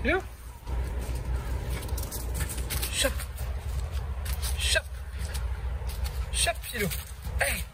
Pilou. Chope. Chope. Chope, Pilou. Hey.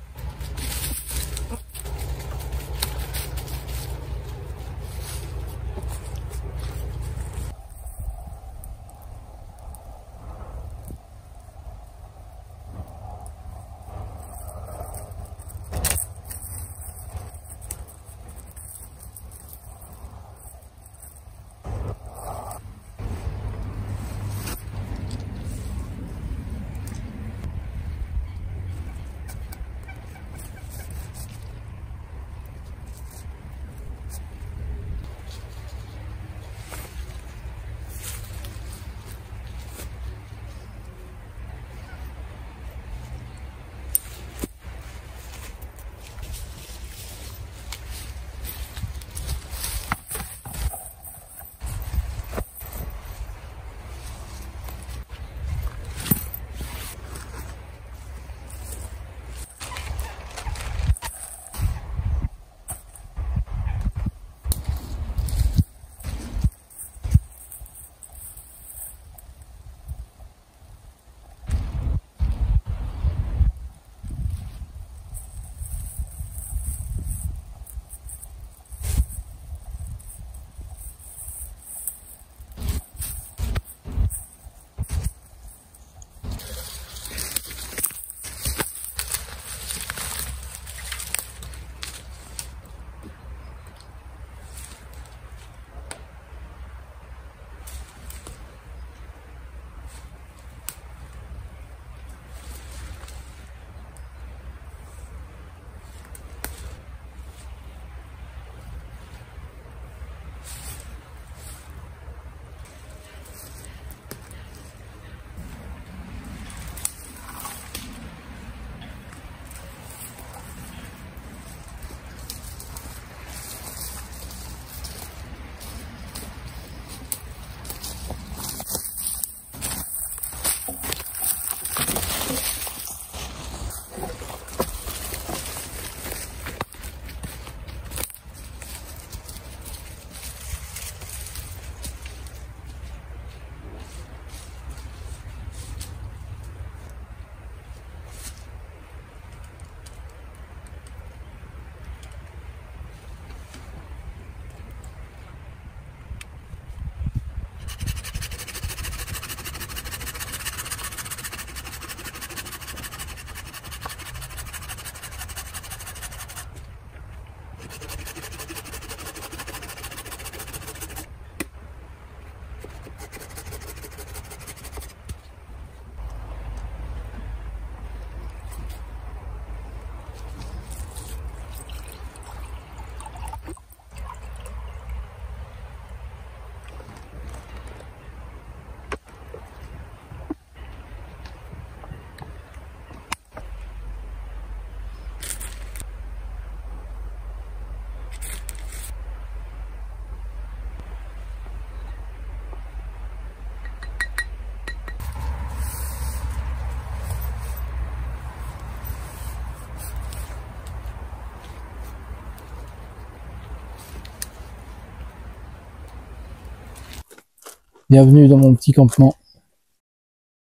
Bienvenue dans mon petit campement.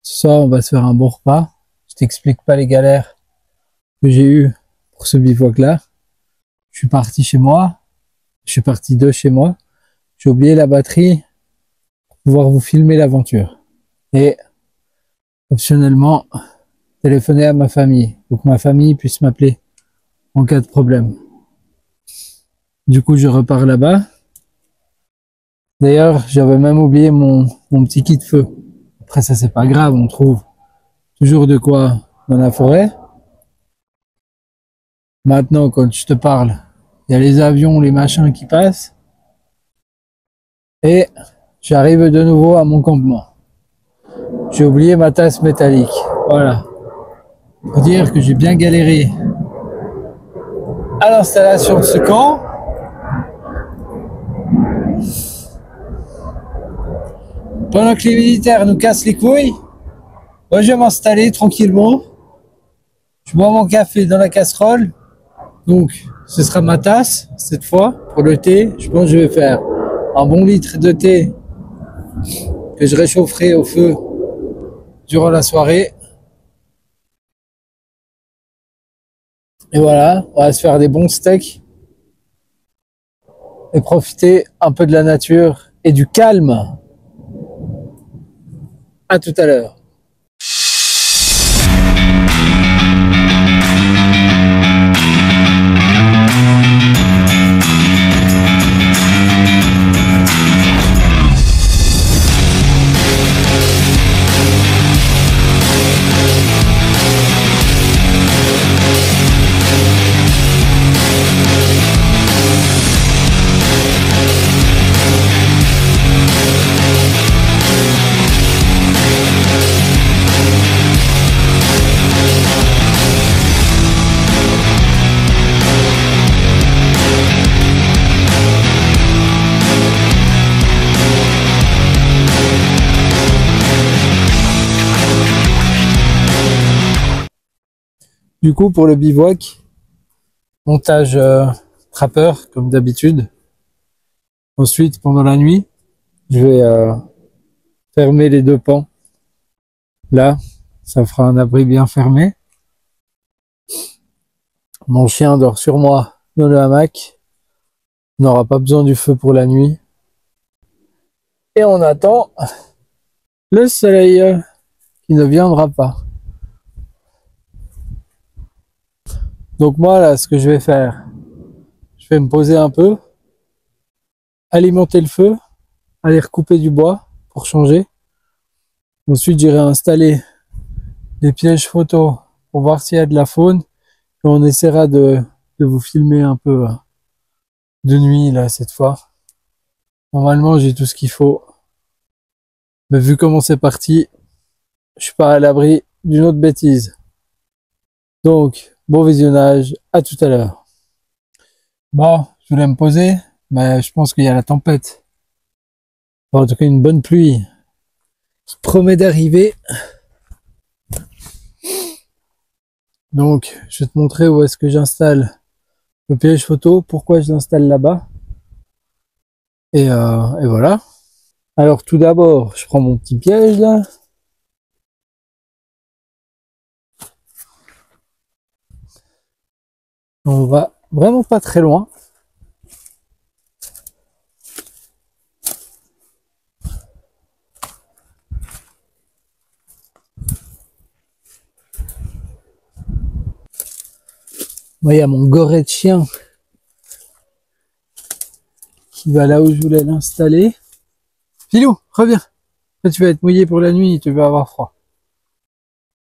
Ce soir, on va se faire un bon repas. Je t'explique pas les galères que j'ai eues pour ce bivouac-là. Je suis parti chez moi. Je suis parti de chez moi. J'ai oublié la batterie pour pouvoir vous filmer l'aventure. Et optionnellement, téléphoner à ma famille pour que ma famille puisse m'appeler en cas de problème. Du coup, je repars là-bas. D'ailleurs, j'avais même oublié mon petit kit de feu. Après ça, c'est pas grave, on trouve toujours de quoi dans la forêt. Maintenant, quand je te parle, il y a les avions, les machins qui passent. Et j'arrive de nouveau à mon campement. J'ai oublié ma tasse métallique. Voilà. Pour dire que j'ai bien galéré à l'installation de ce camp. Pendant que les militaires nous cassent les couilles, moi je vais m'installer tranquillement. Je bois mon café dans la casserole. Donc ce sera ma tasse cette fois pour le thé. Je pense que je vais faire un bon litre de thé que je réchaufferai au feu durant la soirée. Et voilà, on va se faire des bons steaks et profiter un peu de la nature et du calme. À tout à l'heure. Du coup, pour le bivouac, montage trappeur, comme d'habitude. Ensuite, pendant la nuit, je vais fermer les deux pans. Là, ça fera un abri bien fermé. Mon chien dort sur moi dans le hamac. On n'aura pas besoin du feu pour la nuit. Et on attend le soleil qui ne viendra pas. Donc moi, là, ce que je vais faire, je vais me poser un peu, alimenter le feu, aller recouper du bois pour changer. Ensuite, j'irai installer des pièges photos pour voir s'il y a de la faune. Et on essaiera de vous filmer un peu de nuit, là, cette fois. Normalement, j'ai tout ce qu'il faut. Mais vu comment c'est parti, je suis pas à l'abri d'une autre bêtise. Donc, bon visionnage, à tout à l'heure. Bon, je voulais me poser, mais je pense qu'il y a la tempête. Bon, en tout cas, une bonne pluie qui promet d'arriver. Donc, je vais te montrer où est-ce que j'installe le piège photo, pourquoi je l'installe là-bas. Et voilà. Alors, tout d'abord, je prends mon petit piège, là. On va vraiment pas très loin. Moi, il y a mon goret de chien qui va là où je voulais l'installer. Filou, reviens. Là, tu vas être mouillé pour la nuit, tu vas avoir froid.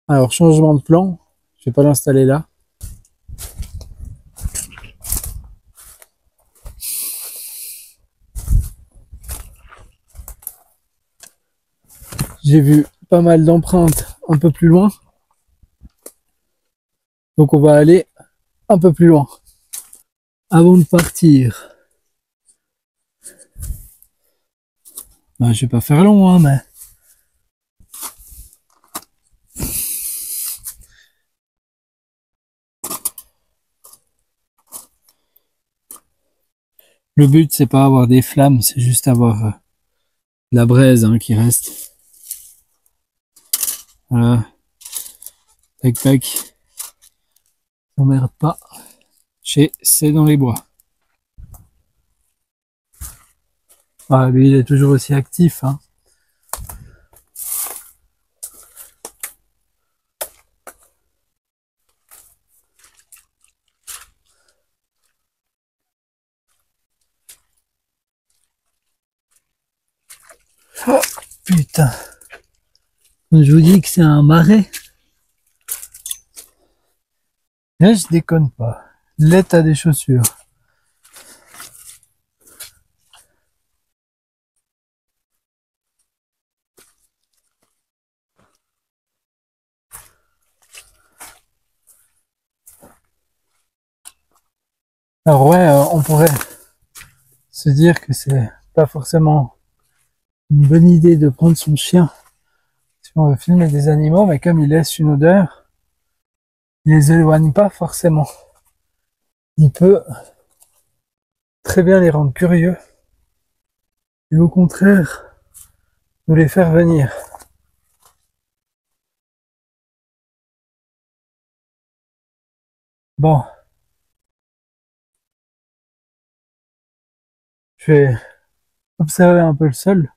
Alors, changement de plan. Je vais pas l'installer là. J'ai vu pas mal d'empreintes un peu plus loin. Donc, on va aller un peu plus loin. Avant de partir. Ben, je vais pas faire long, hein, mais... Le but, c'est pas avoir des flammes, c'est juste avoir la braise qui reste. Voilà. Tac, tac. T'emmerde pas. C'est dans les bois. Ah, lui, il est toujours aussi actif, hein. Oh, putain. Je vous dis que c'est un marais. Là, je déconne pas. L'état des chaussures. Alors ouais, on pourrait se dire que c'est pas forcément une bonne idée de prendre son chien si on veut filmer des animaux, mais comme il laisse une odeur, il les éloigne pas forcément. Il peut très bien les rendre curieux et au contraire nous les faire venir. Bon. Je vais observer un peu le sol,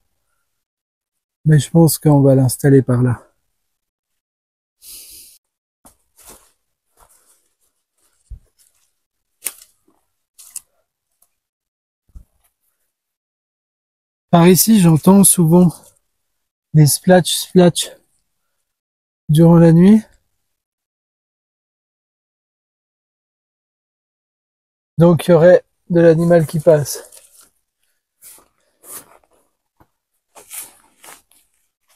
mais je pense qu'on va l'installer par là. Par ici, j'entends souvent des splash durant la nuit. Donc il y aurait de l'animal qui passe.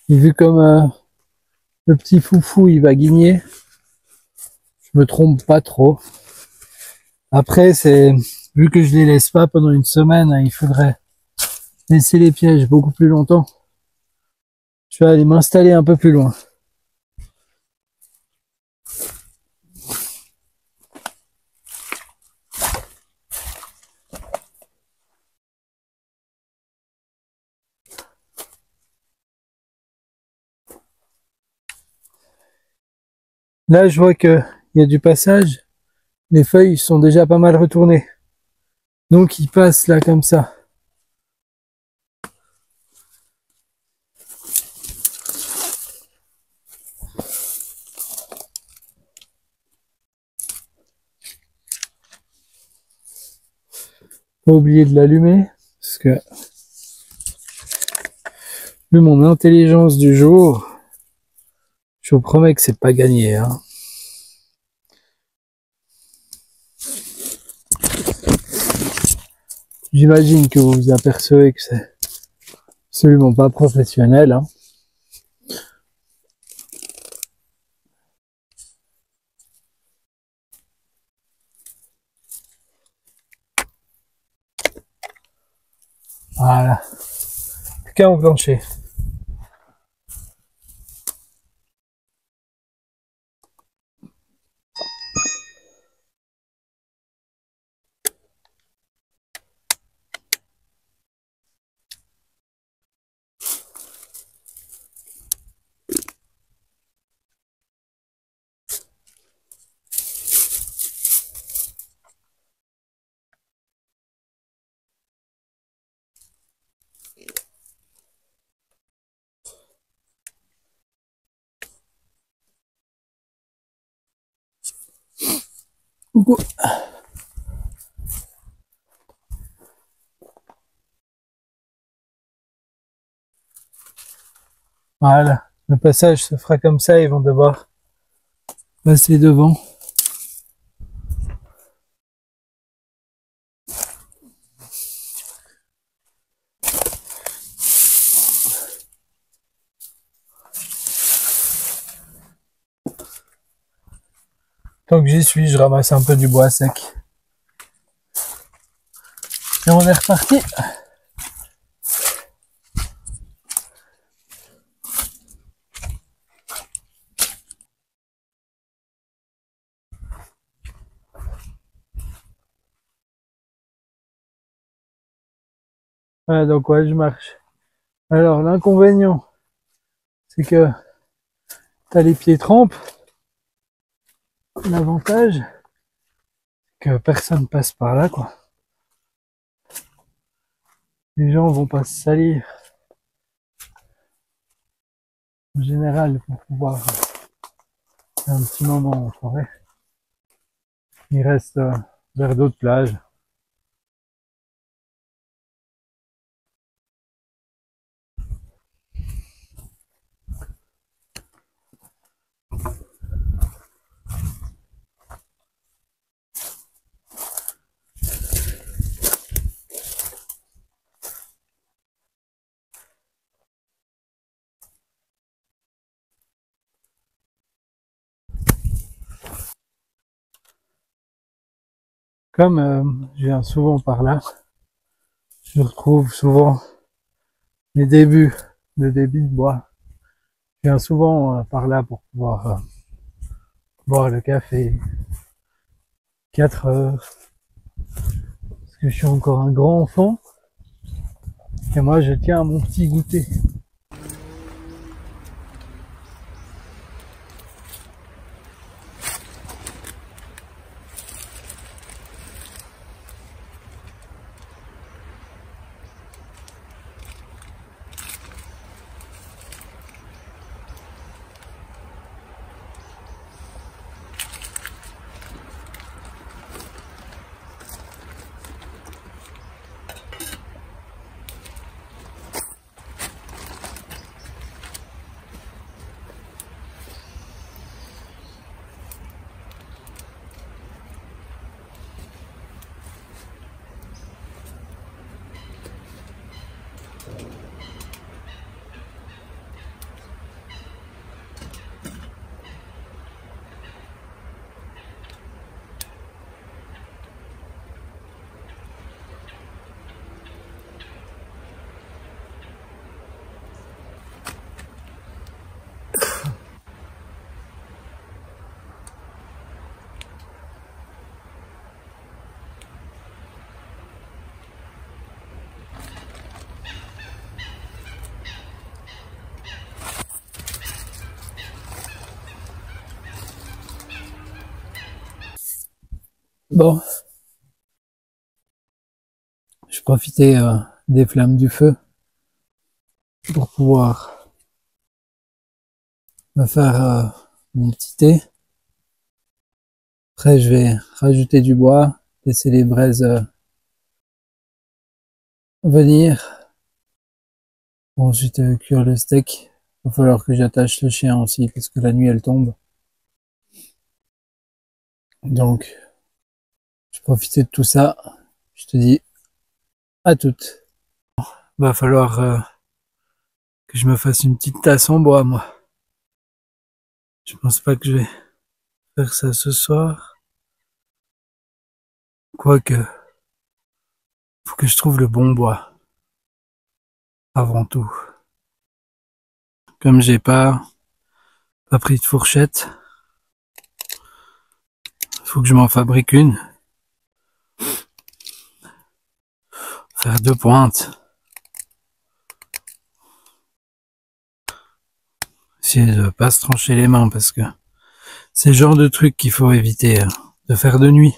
Et vu comme le petit foufou il va guigner, je me trompe pas trop. Après c'est vu que je les laisse pas pendant une semaine, il faudrait laisser les pièges beaucoup plus longtemps. Je vais aller m'installer un peu plus loin. Là, je vois que il y a du passage. Les feuilles sont déjà pas mal retournées. Donc, ils passent là comme ça. Pas oublier de l'allumer. Parce que, vu mon intelligence du jour, je vous promets que c'est pas gagné, hein. J'imagine que vous vous apercevez que c'est absolument pas professionnel, hein. Voilà. Plus qu'à enclencher. Coucou. Voilà. Le passage se fera comme ça, ils vont devoir passer devant. Tant que j'y suis, je ramasse un peu du bois sec. Et on est reparti. Voilà, donc ouais, je marche. Alors, l'inconvénient, c'est que t'as les pieds trempes. L'avantage, c'est que personne passe par là, quoi. Les gens vont pas se salir. En général, pour pouvoir faire un petit moment en forêt, ils restent vers d'autres plages. Comme je viens souvent par là, je retrouve souvent les débuts de débit de bois. Je viens souvent par là pour pouvoir boire le café 4 heures. Parce que je suis encore un grand enfant. Et moi, je tiens à mon petit goûter. Bon, je profitais des flammes du feu pour pouvoir me faire mon petit thé. Après, je vais rajouter du bois, laisser les braises venir. Bon, ensuite, cuire le steak. Il va falloir que j'attache le chien aussi, parce que la nuit, elle tombe. Donc, je profitais de tout ça. Je te dis à toutes. Va falloir que je me fasse une petite tasse en bois, moi. Je pense pas que je vais faire ça ce soir. Quoique, faut que je trouve le bon bois. Avant tout. Comme j'ai pas pris de fourchette, faut que je m'en fabrique une. Faire 2 pointes. Essayer de pas se trancher les mains parce que c'est le genre de truc qu'il faut éviter de faire de nuit.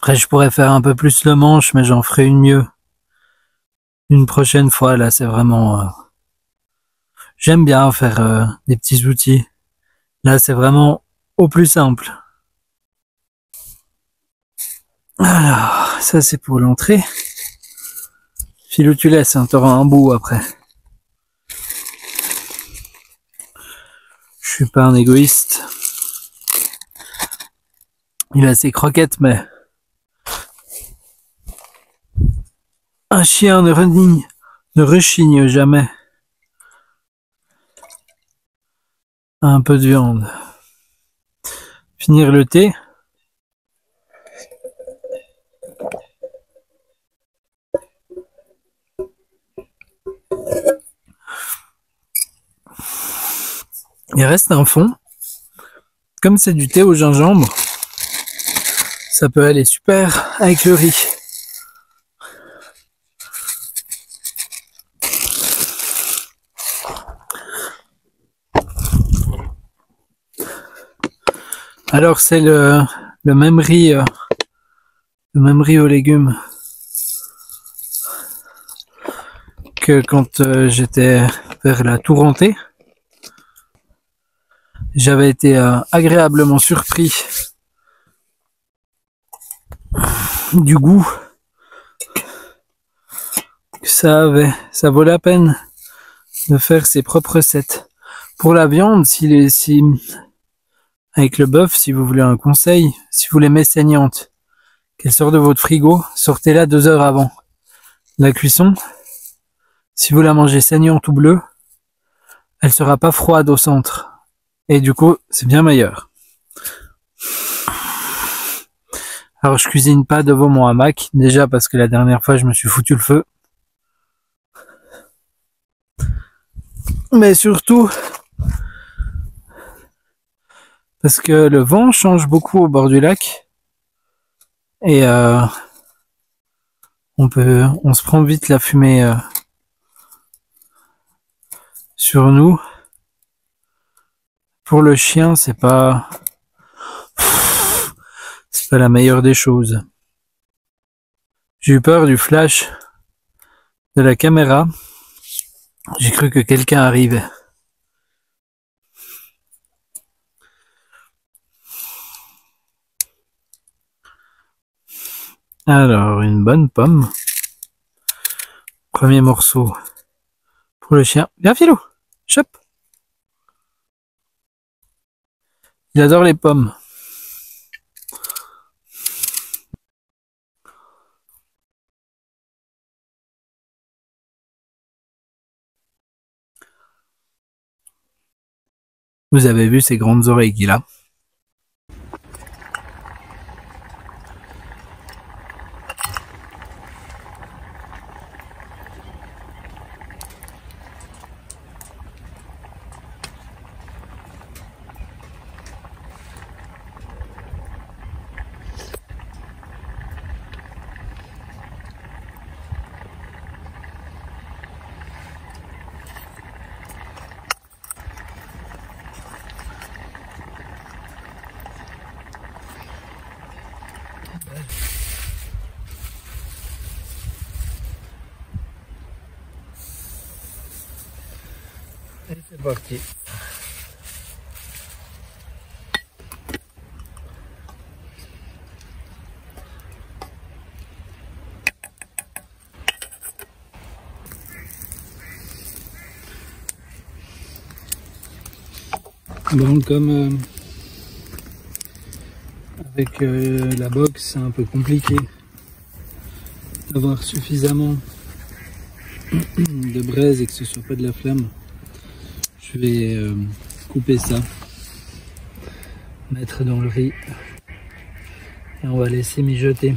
Après, je pourrais faire un peu plus le manche, mais j'en ferai une mieux. Une prochaine fois, là, c'est vraiment... J'aime bien faire des petits outils. Là, c'est vraiment au plus simple. Alors, ça, c'est pour l'entrée. File où tu laisses, hein, t'auras un bout après. Je suis pas un égoïste. Il a ses croquettes, mais... Un chien ne rechigne jamais. Un peu de viande. Finir le thé. Il reste un fond. Comme c'est du thé au gingembre, ça peut aller super avec le riz. Alors c'est le même riz aux légumes que quand j'étais vers la Tourantais. J'avais été agréablement surpris du goût que ça avait. Ça vaut la peine de faire ses propres recettes Pour la viande, avec le bœuf, si vous voulez un conseil, si vous l'aimez saignante, qu'elle sort de votre frigo, sortez-la 2 heures avant la cuisson. Si vous la mangez saignante ou bleue, elle sera pas froide au centre. Et du coup, c'est bien meilleur. Alors, je cuisine pas devant mon hamac. Déjà parce que la dernière fois, je me suis foutu le feu. Mais surtout, parce que le vent change beaucoup au bord du lac. Et on se prend vite la fumée sur nous. Pour le chien, c'est pas la meilleure des choses. J'ai eu peur du flash de la caméra. J'ai cru que quelqu'un arrivait. Alors, une bonne pomme. Premier morceau pour le chien. Viens, Philou, chope. Il adore les pommes. Vous avez vu ces grandes oreilles qu'il a? Et c'est parti. Bon, comme avec la box, c'est un peu compliqué d'avoir suffisamment de braise et que ce soit pas de la flamme. Je vais couper ça, mettre dans le riz et on va laisser mijoter.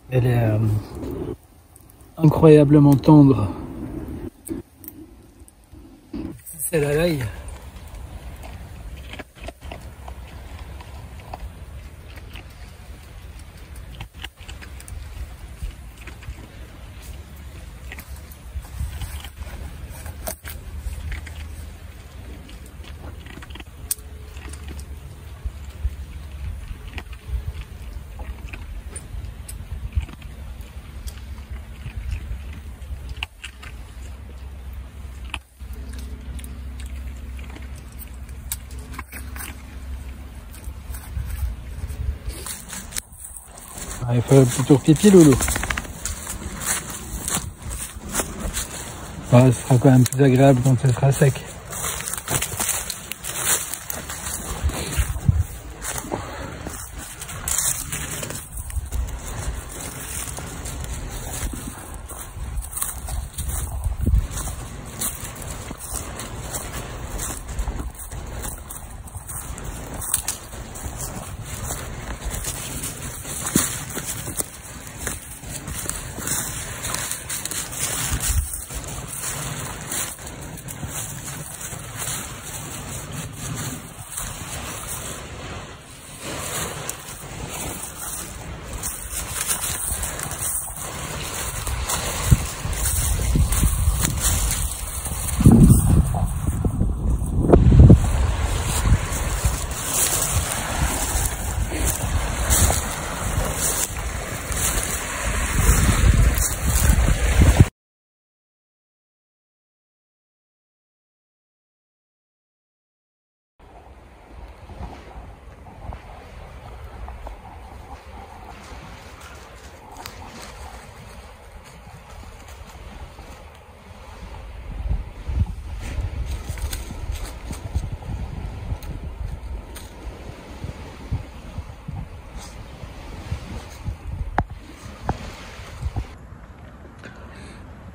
Elle est incroyablement tendre. C'est la l'ail. Il faut un petit tour pipi, Loulou. Ce sera quand même plus agréable quand ce sera sec.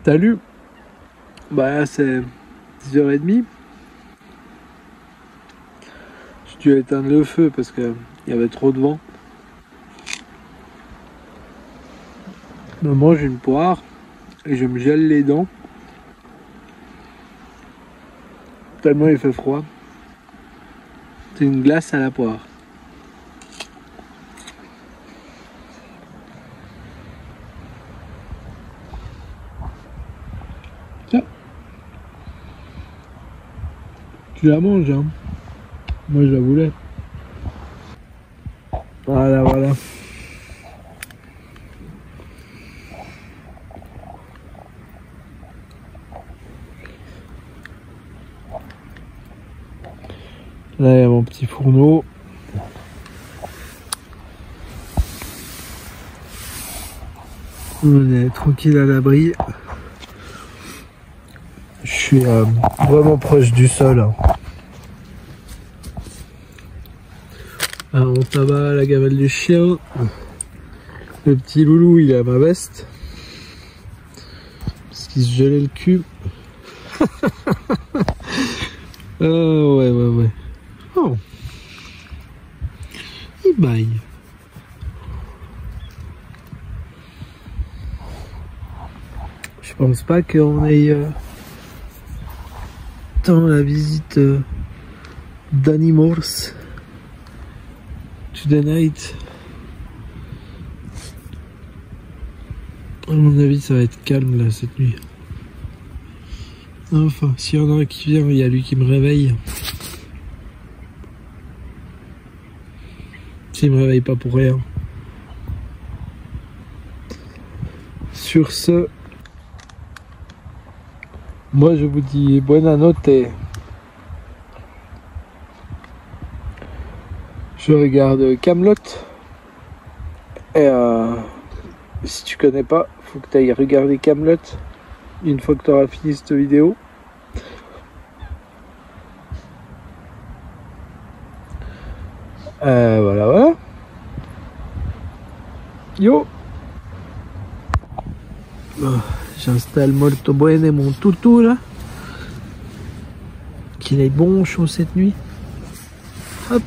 Salut. Bah là c'est 10h30. J'ai dû éteindre le feu parce que il y avait trop de vent. Je me mange une poire et je me gèle les dents. Tellement il fait froid. C'est une glace à la poire. Tiens. Tu la manges, hein? Moi je la voulais. Voilà, voilà. Là, il y a mon petit fourneau. On est tranquille à l'abri. Je suis vraiment proche du sol. Hein. Alors, on tabac la gamelle du chien. Le petit loulou, il est à ma veste. Parce qu'il se gelait le cul. Ouais. Oh. Il baille. Je pense pas qu'on ait tant la visite d'Animals to the night. À mon avis, ça va être calme là cette nuit. Enfin, s'il y en a un qui vient, il y a lui qui me réveille. S'il me réveille pas pour rien. Sur ce, moi je vous dis buona notte. Je regarde Kaamelott. Et si tu connais pas, faut que tu ailles regarder Kaamelott une fois que tu auras fini cette vidéo. Voilà. Yo. J'installe molto bene mon toutou là. Qu'il est bon chaud cette nuit. Hop.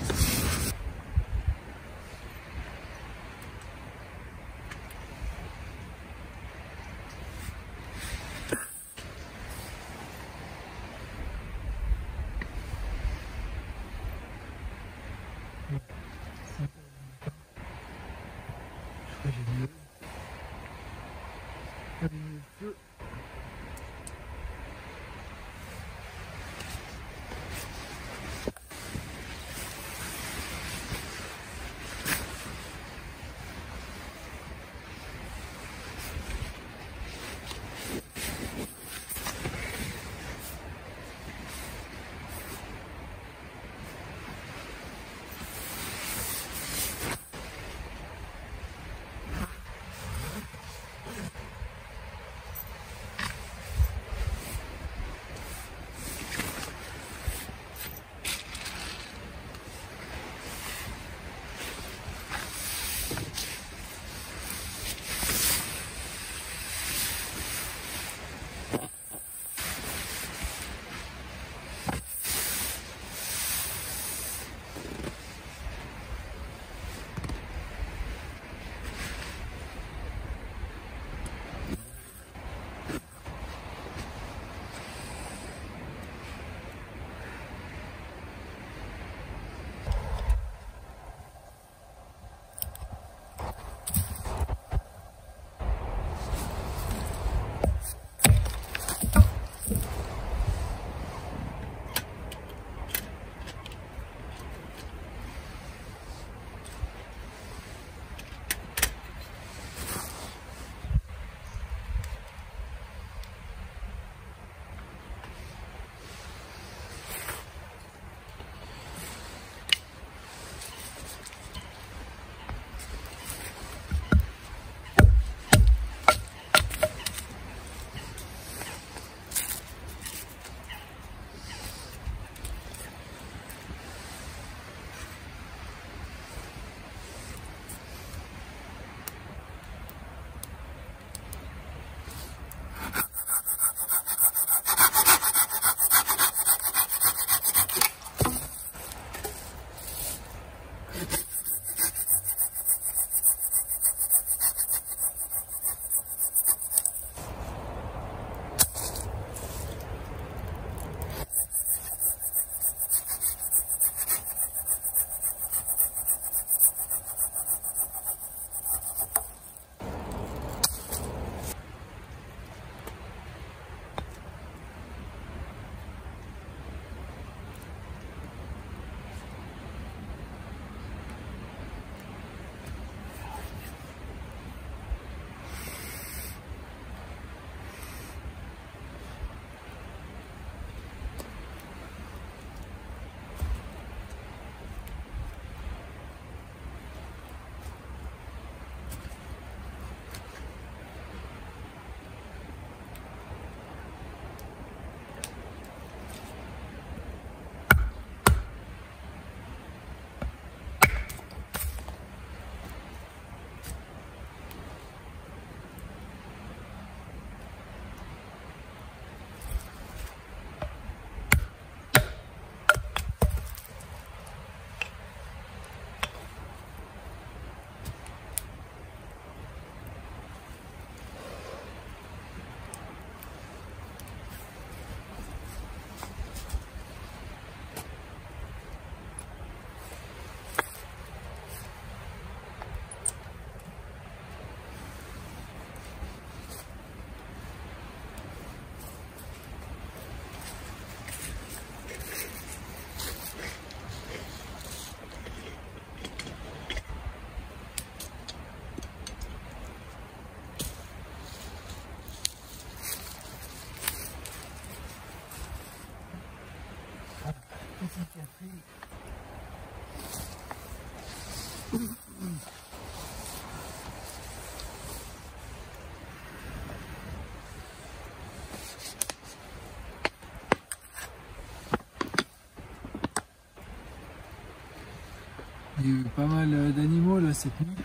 cette nuit,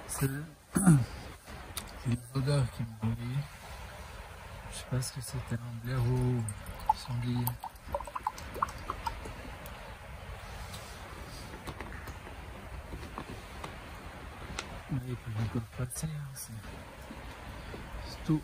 c'est une odeur qui m'a réveillé. Je sais pas ce que c'était, un blaireau ou un sanglier. Mais ils peuvent encore passer, hein, c'est tout.